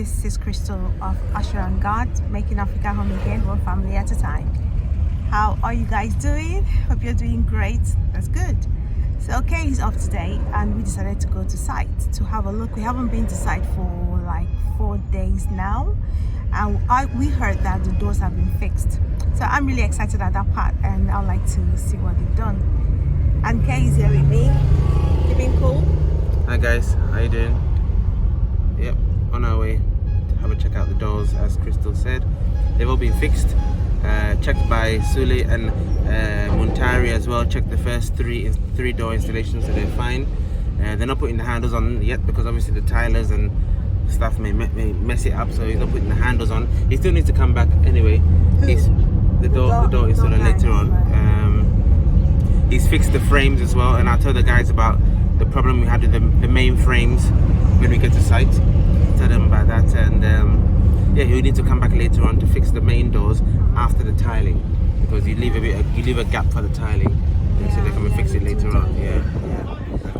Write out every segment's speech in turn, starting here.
This is Crystal of Usher and God, making Africa home again, one family at a time. How are you guys doing? Hope you're doing great. That's good. So Kay is off today and we decided to go to site to have a look. We haven't been to site for like 4 days now, and we heard that the doors have been fixed. So I'm really excited at that part and I'd like to see what they've done. And Kay is here with me. You been cool? Hi guys, how you doing? Yep, on our way to have a check out the doors, as Crystal said. They've all been fixed, checked by Sule and Muntari as well. Checked the first three door installations, so they're fine. They're not putting the handles on yet because obviously the tilers and stuff may mess it up, so he's not putting the handles on. He still needs to come back anyway. The door installer later on. He's fixed the frames as well, and I'll tell the guys about the problem we had with the main frames when we get to site. Tell them about that, and yeah, he'll need to come back later on to fix the main doors after the tiling, because you leave a gap for the tiling, and so they come and fix it later on. Yeah.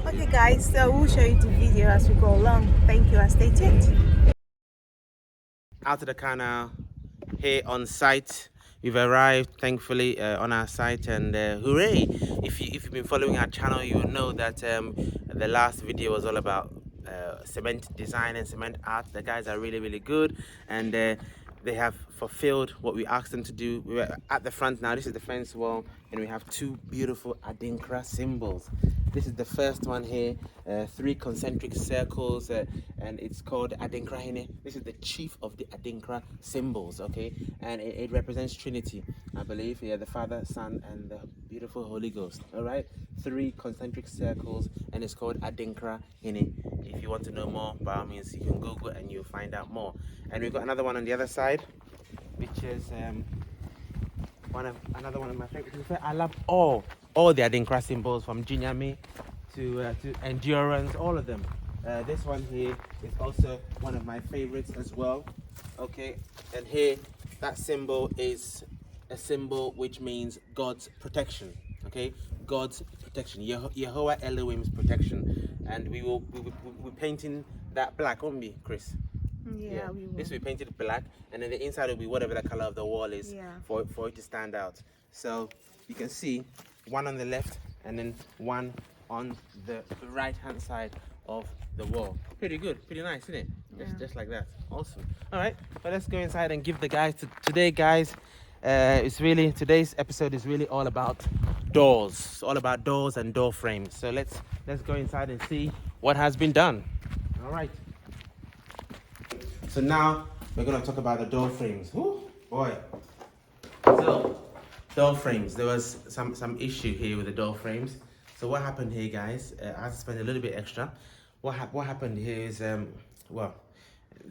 Okay guys, so we'll show you the video as we go along. Thank you and stay tuned. Out of the car now, here on site. We've arrived, thankfully, on our site, and hooray! If you've been following our channel, you will know that the last video was all about cement design and cement art. The guys are really good, and they have fulfilled what we asked them to do. We're at the front now. This is the fence wall, and we have two beautiful Adinkra symbols. This is the first one here, 3 concentric circles, and it's called Adinkra Hine. This is the chief of the Adinkra symbols, okay? And it represents Trinity, I believe. Yeah, the Father, Son, and the beautiful Holy Ghost, all right? 3 concentric circles, and it's called Adinkra Hine. If you want to know more, by all means, you can Google and you'll find out more. And we've got another one on the other side, which is another one of my favorites. I love all the Adinkra symbols, from Jinyami to Endurance, all of them. This one here is also one of my favorites as well. Okay, and here that symbol is a symbol which means God's protection. Okay, God's protection, Yehovah Elohim's protection, and we're painting that black, won't we, Chris? Yeah, we will. This will be painted black, and then the inside will be whatever the color of the wall is, for it to stand out. So you can see one on the left and then one on the right hand side of the wall. Pretty good, pretty nice, isn't it? Just like that. Awesome. All right, but let's go inside and give the guys today, guys. Today's episode is really all about doors. It's all about doors and door frames. So let's go inside and see what has been done. All right. So now we're going to talk about the door frames. Woo, boy. So door frames. There was some issue here with the door frames. So what happened here, guys? I had to spend a little bit extra. What happened here is, well,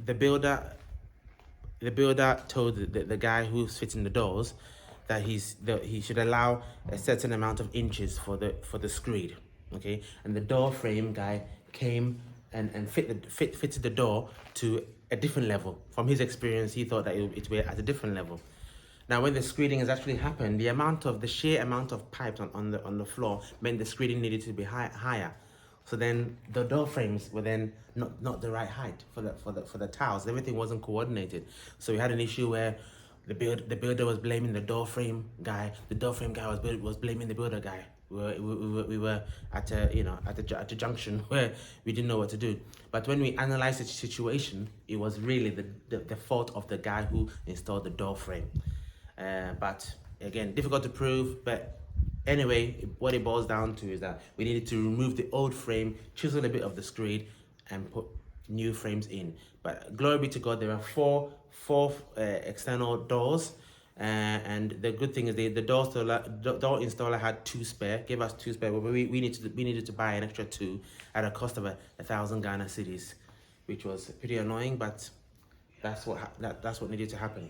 the builder told the guy who's fitting the doors that he should allow a certain amount of inches for the screed. Okay, and the door frame guy came and fitted the door to a different level. From his experience, he thought that it were at a different level. Now, when the screeding has actually happened, the sheer amount of pipes on the floor meant the screeding needed to be higher. So then the door frames were then not the right height for the tiles. Everything wasn't coordinated. So we had an issue where the builder was blaming the door frame guy. The door frame guy was blaming the builder guy. We were at a junction where we didn't know what to do. But when we analyzed the situation, it was really the fault of the guy who installed the door frame. But again, difficult to prove. But anyway, what it boils down to is that we needed to remove the old frame, chisel a bit of the screed, and put new frames in. But glory be to God, there are four external doors. And the good thing is the door installer had 2 spare, gave us 2 spare, but we needed to buy an extra 2 at a cost of 1,000 Ghana cedis, which was pretty annoying, but that's what needed to happen.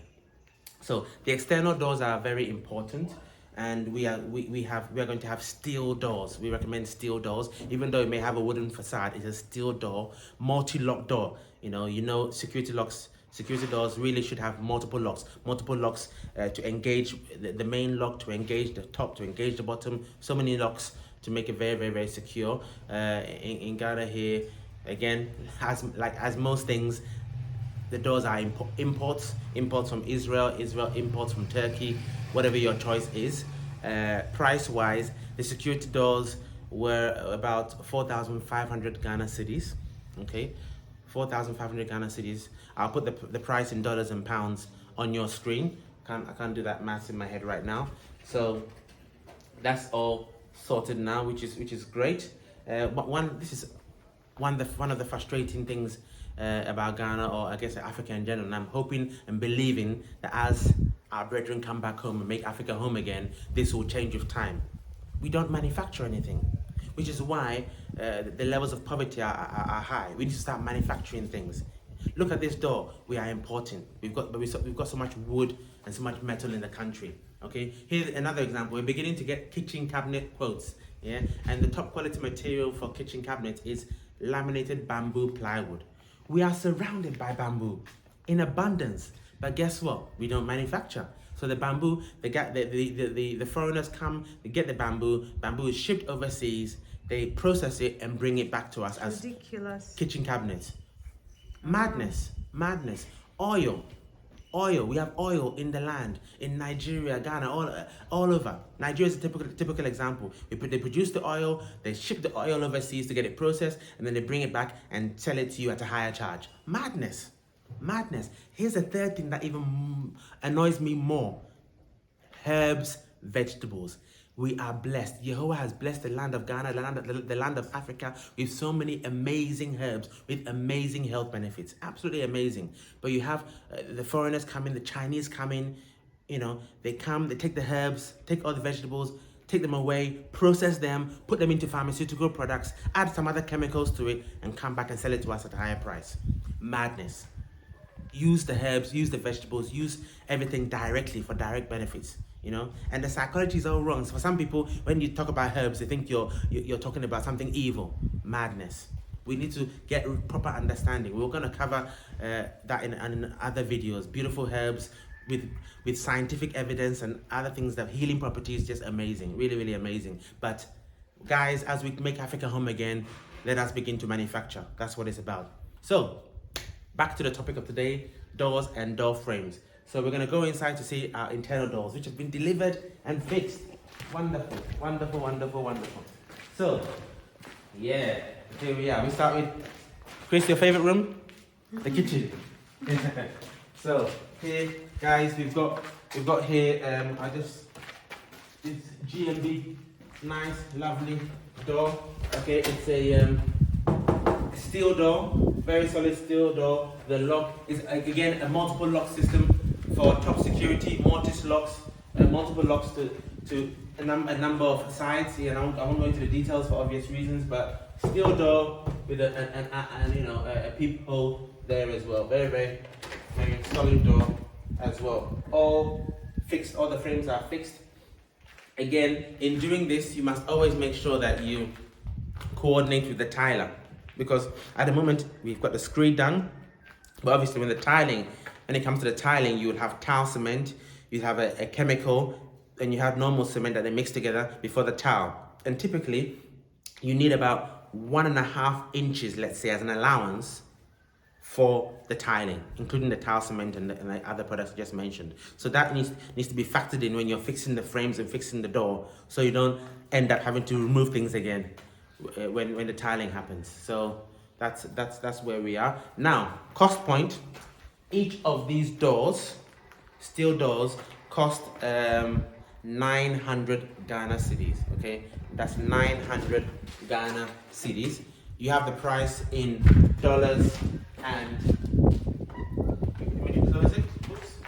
So the external doors are very important, and we are going to have steel doors. We recommend steel doors, even though it may have a wooden facade. It's a steel door, multi-lock door. You know, security doors really should have multiple locks to engage the main lock, to engage the top, to engage the bottom. So many locks to make it very secure. In Ghana here, again, as most things, The doors are imports from Israel, imports from Turkey, whatever your choice is. Price wise, the security doors were about 4,500 Ghana cedis. Okay, 4,500 Ghana cedis. I'll put the price in dollars and pounds on your screen. I can't do that math in my head right now. So that's all sorted now, which is great. But this is one of the frustrating things about Ghana, or I guess Africa in general. And I'm hoping and believing that as our brethren come back home and make Africa home again, this will change with time. We don't manufacture anything, which is why the levels of poverty are high. We need to start manufacturing things. Look at this door. We are importing. We've got so much wood and so much metal in the country. Okay. Here's another example. We're beginning to get kitchen cabinet quotes. Yeah. And the top quality material for kitchen cabinets is laminated bamboo plywood. We are surrounded by bamboo in abundance, but guess what? We don't manufacture. So the bamboo, the foreigners come, they get the bamboo is shipped overseas, they process it and bring it back to us as ridiculous kitchen cabinets. Madness. Oil. We have oil in the land, in Nigeria, Ghana, all over. Nigeria is a typical example. They produce the oil, they ship the oil overseas to get it processed, and then they bring it back and sell it to you at a higher charge. Madness. Here's a third thing that even annoys me more. Herbs, vegetables. We are blessed. Jehovah has blessed the land of Ghana, the land of Africa, with so many amazing herbs, with amazing health benefits. Absolutely amazing. But you have the foreigners coming, the Chinese coming, they come, they take the herbs, take all the vegetables, take them away, process them, put them into pharmaceutical products, add some other chemicals to it, and come back and sell it to us at a higher price. Madness. Use the herbs, use the vegetables, use everything directly for direct benefits. And the psychology is all wrong. So for some people, when you talk about herbs, they think you're talking about something evil. Madness. We need to get proper understanding. We're going to cover that in other videos. Beautiful herbs with scientific evidence and other things that healing properties, just amazing. Really, really amazing. But guys, as we make Africa home again, let us begin to manufacture. That's what it's about. So back to the topic of today, doors and door frames. So we're going to go inside to see our internal doors, which have been delivered and fixed. Wonderful. So, yeah, here we are. We start with, Chris, your favorite room? The kitchen. So, here, guys, we've got here, it's GMB, nice, lovely door. Okay, it's a steel door, very solid steel door. The lock is, again, a multiple lock system for top security, mortise locks, multiple locks to a number of sides. I won't go into the details for obvious reasons, but steel door with a peephole there as well. Very, very, very solid door as well. All fixed. All the frames are fixed. Again, in doing this, you must always make sure that you coordinate with the tiler, because at the moment we've got the screed done, but obviously when it comes to the tiling, you would have tile cement, you have a chemical, and you have normal cement that they mix together before the tile. And typically, you need about 1.5 inches, let's say, as an allowance for the tiling, including the tile cement and the other products I just mentioned. So that needs to be factored in when you're fixing the frames and fixing the door, so you don't end up having to remove things again when the tiling happens. So that's where we are now. Cost point. Each of these doors, steel doors, cost 900 Ghana cedis. Okay, that's 900 Ghana cedis. You have the price in dollars and. When you close it, oops.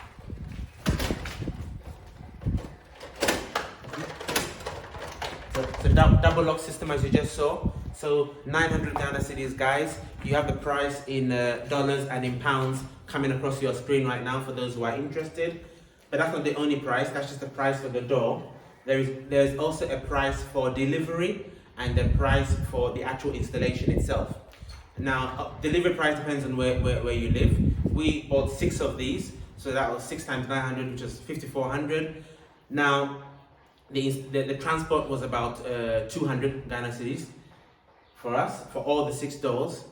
So it's a double lock system, as you just saw. So 900 Ghana cedis, guys. You have the price in dollars and in pounds coming across your screen right now for those who are interested. But that's not the only price. That's just the price for the door. There's also a price for delivery and the price for the actual installation itself. Now, delivery price depends on where you live. We bought 6 of these, so that was 6 times 900, which is 5,400. Now, the transport was about 200 Ghana cedis for us, for all the 6 doors.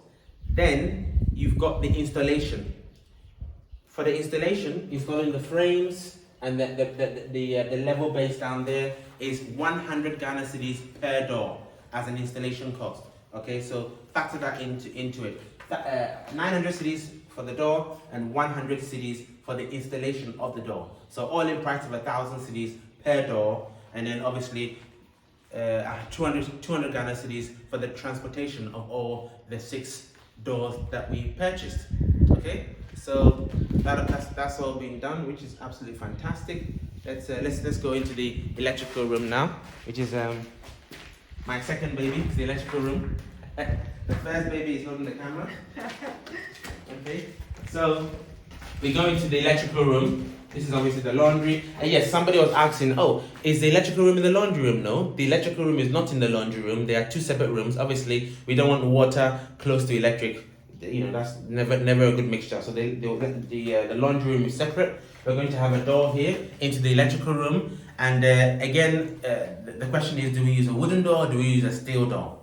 Then you've got the installation. for the installation, installing the frames and the level base down there is 100 Ghana cedis per door as an installation cost. Okay, so factor that into it. 900 cedis for the door and 100 cedis for the installation of the door. So all in price of 1,000 cedis per door, and then obviously 200 Ghana cedis for the transportation of all the 6 doors that we purchased. Okay, so that's all being done, which is absolutely fantastic. Let's go into the electrical room now, which is my second baby. It's the electrical room. The first baby is holding the camera. Okay, so we go into the electrical room. This is obviously the laundry. And yes, somebody was asking, oh, is the electrical room in the laundry room? No, the electrical room is not in the laundry room. There are 2 separate rooms. Obviously, we don't want water close to electric. You know, that's never a good mixture. So the laundry room is separate. We're going to have a door here into the electrical room. And again, the question is, do we use a wooden door or do we use a steel door?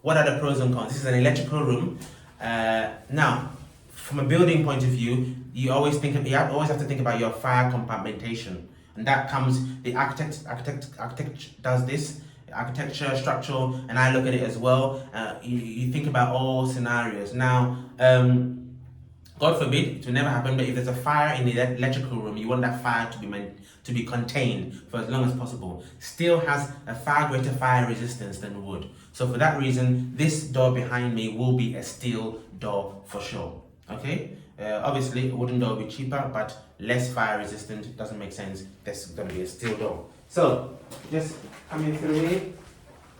What are the pros and cons? This is an electrical room. Now, from a building point of view, you always have to think about your fire compartmentation, and that comes. The architect does this, architecture, structural, and I look at it as well. You think about all scenarios. Now, God forbid, it will never happen, but if there's a fire in the electrical room, you want that fire to be contained for as long as possible. Steel has a far greater fire resistance than wood. So for that reason, this door behind me will be a steel door for sure. Okay? Obviously, a wooden door will be cheaper, but less fire resistant. It doesn't make sense. There's going to be a steel door. So, just coming through here.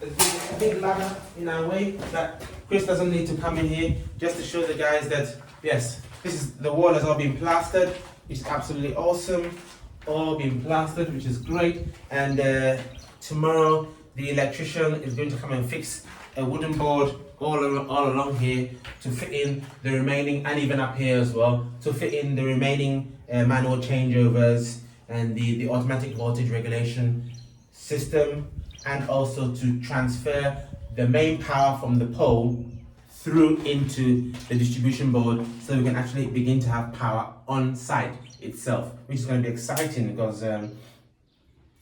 There's a big ladder in our way that Chris doesn't need to come in here, just to show the guys that, yes, the wall has all been plastered. It's absolutely awesome. All been plastered, which is great. And tomorrow, the electrician is going to come and fix a wooden board all along here to fit in the remaining, and even up here as well, to fit in the remaining manual changeovers and the automatic voltage regulation system, and also to transfer the main power from the pole through into the distribution board, so we can actually begin to have power on site itself, which is going to be exciting because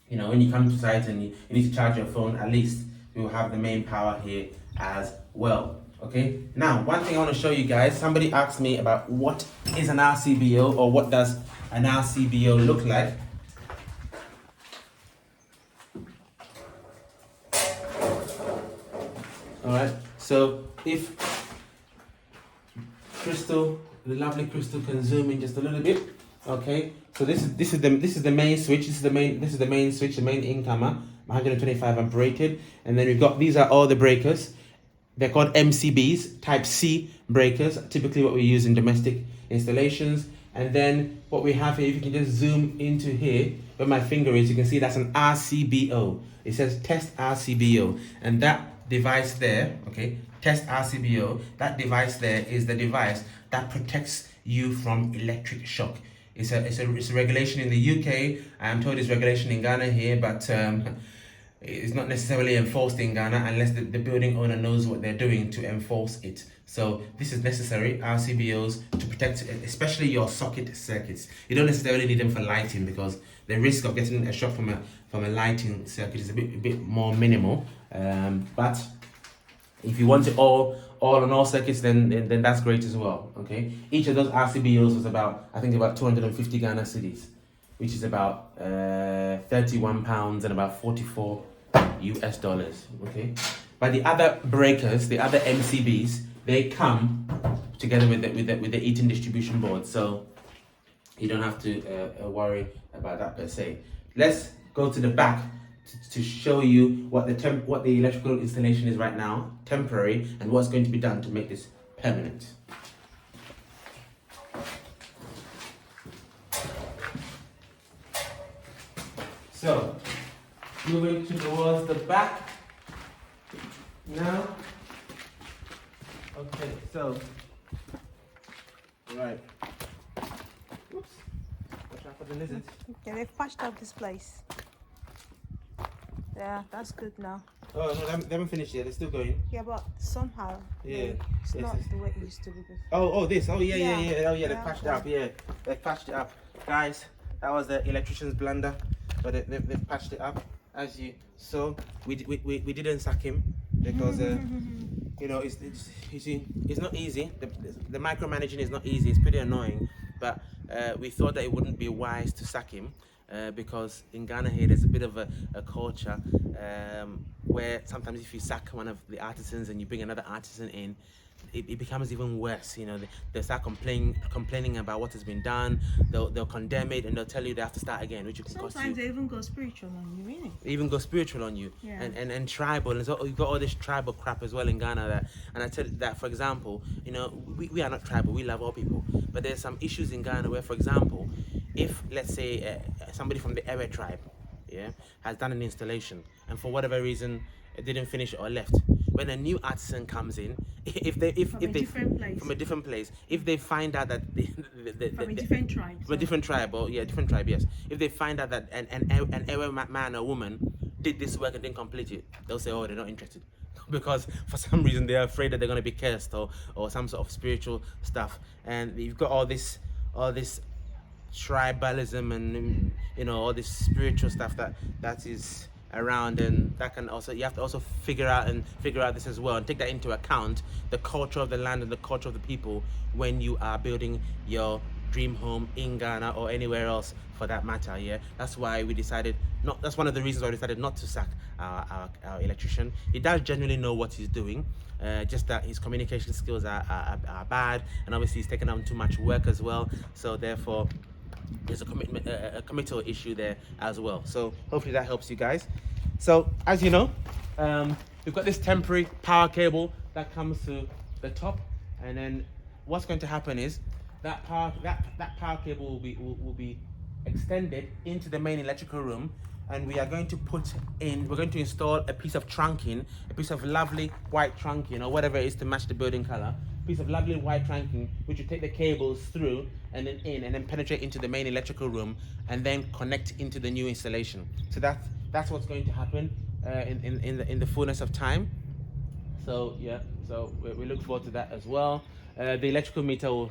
you know, when you come to site and you need to charge your phone, at least we will have the main power here as well. Okay, now one thing I want to show you guys, somebody asked me about what is an RCBO, or what does an RCBO look like. Alright, so if Crystal, the lovely Crystal, can zoom in just a little bit. Okay, so this is the main switch. This is the main switch, the main incomer, 125 amp rated, and then we've got, these are all the breakers. They're called MCBs, Type C breakers, typically what we use in domestic installations. And then what we have here, if you can just zoom into here, where my finger is, you can see that's an RCBO. It says test RCBO, and that device there, okay, test RCBO, that device there is the device that protects you from electric shock. It's a regulation in the UK. I'm told it's regulation in Ghana here, but it's not necessarily enforced in Ghana unless the building owner knows what they're doing to enforce it. So this is necessary, RCBOs, to protect especially your socket circuits. You don't necessarily need them for lighting, because the risk of getting a shock from a lighting circuit is a bit more minimal. But if you want it all on all circuits, then that's great as well. Okay, each of those RCBOs was about, I think, about 250 Ghana cedis, which is about 31 pounds and about 44 US dollars. Okay, but the other breakers, the other MCBs, they come together with the eating distribution board, so you don't have to worry about that per se. Let's go to the back to show you what the electrical installation is right now, temporary, and what's going to be done to make this permanent. So, moving towards the back now. Okay, so, right. Oops. Watch out for the lizards. Yeah, they've patched up this place. Yeah, that's good now. Oh no, they haven't finished yet. They're still going. Yeah, but somehow Yeah. it's Yes, not yes. the way it used to be before. Oh, this. Oh, yeah. Oh, yeah. They Yeah, patched it up. Yeah, they patched it up, guys. That was the electrician's blunder, but they patched it up. As you saw, we didn't sack him because you know you see it's not easy. The micromanaging is not easy. It's pretty annoying, but we thought that it wouldn't be wise to sack him. Because in Ghana here there's a bit of a culture where sometimes if you sack one of the artisans and you bring another artisan in, it becomes even worse. You know, they start complaining about what has been done. They'll condemn it and they'll tell you they have to start again, which can cost you. Sometimes they even go spiritual on you, really. They even go spiritual on you. Yeah. And tribal. And so you've got all this tribal crap as well in Ghana. And I tell you that, for example, you know, we are not tribal. We love all people. But there's some issues in Ghana where, for example, if let's say somebody from the Ewe tribe, yeah, has done an installation and for whatever reason it didn't finish it or left, when a new artisan comes in, from a different place, if they find out that from a different tribe, from a different tribe, or yeah, different tribe, yes, if they find out that an Ewe man or woman did this work and didn't complete it, they'll say, oh, they're not interested. Because for some reason they're afraid that they're going to be cursed or some sort of spiritual stuff. And you've got all this tribalism and you know all this spiritual stuff that is around, and that can also, you have to also figure out this as well and take that into account, the culture of the land and the culture of the people when you are building your dream home in Ghana or anywhere else for that matter. Yeah, that's why we decided not, that's one of the reasons why we decided not to sack our electrician. He does genuinely know what he's doing, just that his communication skills are bad, and obviously he's taken on too much work as well, so therefore there's a committal issue there as well. So hopefully that helps you guys. So as you know, we've got this temporary power cable that comes to the top, and then what's going to happen is that power cable will be extended into the main electrical room, and we're going to install a piece of trunking, a piece of lovely white trunking or whatever it is to match the building color, piece of lovely white trunking, which will take the cables through and then in and then penetrate into the main electrical room and then connect into the new installation. So that's what's going to happen in the fullness of time. So yeah, so we look forward to that as well. The electrical meter will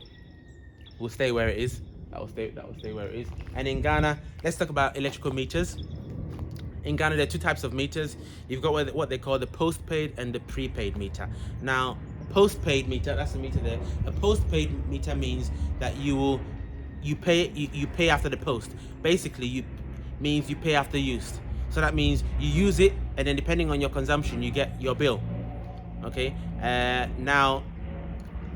stay where it is. That will stay where it is. And in Ghana, let's talk about electrical meters. In Ghana, there are two types of meters. You've got what they call the postpaid and the prepaid meter. Now, postpaid meter, that's the meter there. A postpaid meter means that you pay after the post. Basically, means you pay after use. So that means you use it, and then depending on your consumption, you get your bill. Okay. Now,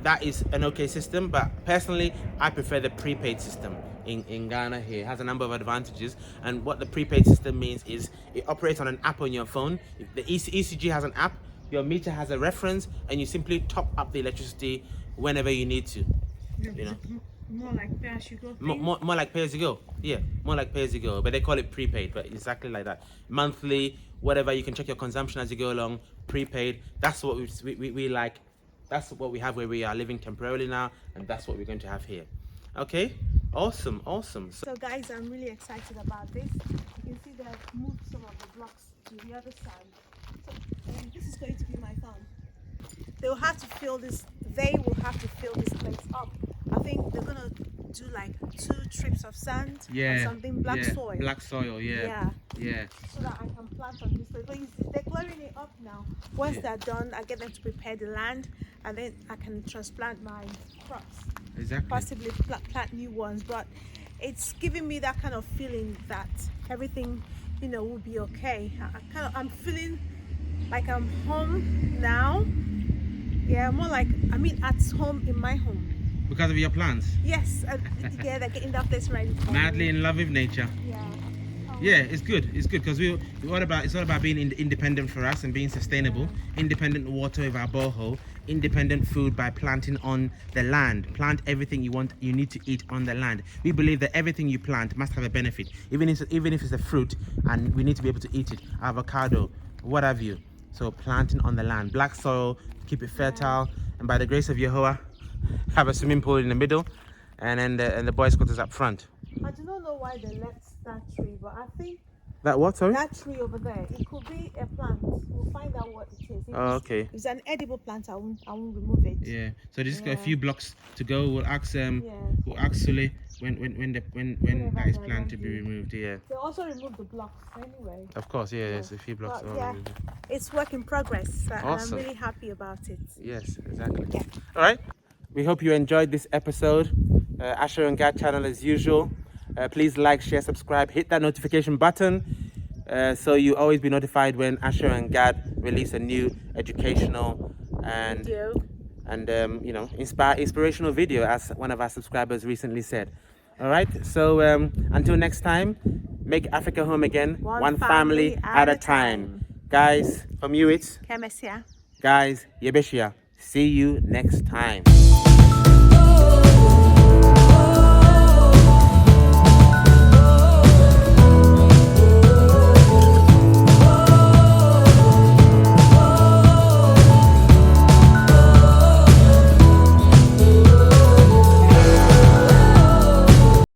that is an okay system, but personally, I prefer the prepaid system in Ghana here. It has a number of advantages, and what the prepaid system means is it operates on an app on your phone. The ECG has an app, your meter has a reference, and you simply top up the electricity whenever you need to. You know? More like pay as you go. More like pay as you go. Yeah, more like pay as you go, but they call it prepaid, but exactly like that. Monthly, whatever, you can check your consumption as you go along. Prepaid, that's what we like. That's what we have where we are living temporarily now, and that's what we're going to have here. Okay, awesome. So guys, I'm really excited about this. You can see that I've moved some of the blocks to the other side. So this is going to be my farm. They will have to fill this place up. I think they're gonna do like 2 trips of sand and something black soil. Black soil, yeah. So that I can plant on this place. But you see, they're clearing it up now. Once they're done, I get them to prepare the land, and then I can transplant my crops. Exactly. Possibly plant new ones, but it's giving me that kind of feeling that everything, you know, will be okay. I'm feeling like I'm home now. Yeah, more like at home in my home. Because of your plans? Yes, yeah, they're getting that place ready. Madly in love with nature. Yeah. Yeah, it's good because it's all about being independent for us and being sustainable. Independent water with our borehole, independent food by planting on the land. Plant everything you need to eat on the land. We believe that everything you plant must have a benefit, even if it's a fruit, and we need to be able to eat it. Avocado, what have you. So planting on the land, black soil, keep it fertile, and by the grace of Yehovah, have a swimming pool in the middle, and then the boys' quarters up front. I do not know why they left that tree, but I think That what, sorry? That tree over there, it could be a plant. We'll find out what it is. If Oh, okay. If it's an edible plant, I won't remove it. Yeah. So just got a Yeah. few blocks to go. We'll ask Sully when that is planned to be removed. Yeah. They also remove the blocks anyway. Of course. Yeah. There's a few blocks. But yeah, it's work in progress. And Awesome. I'm really happy about it. Yes, exactly. Yeah. All right. We hope you enjoyed this episode. Asher and Gad channel as usual. Please like, share, subscribe, hit that notification button so you always be notified when Asher and Gad release a new educational and you know, inspirational video, as one of our subscribers recently said. All right. So until next time, make Africa home again, one family at a time. Guys, from you it's Kemesia. guys, Yebeshia. See you next time.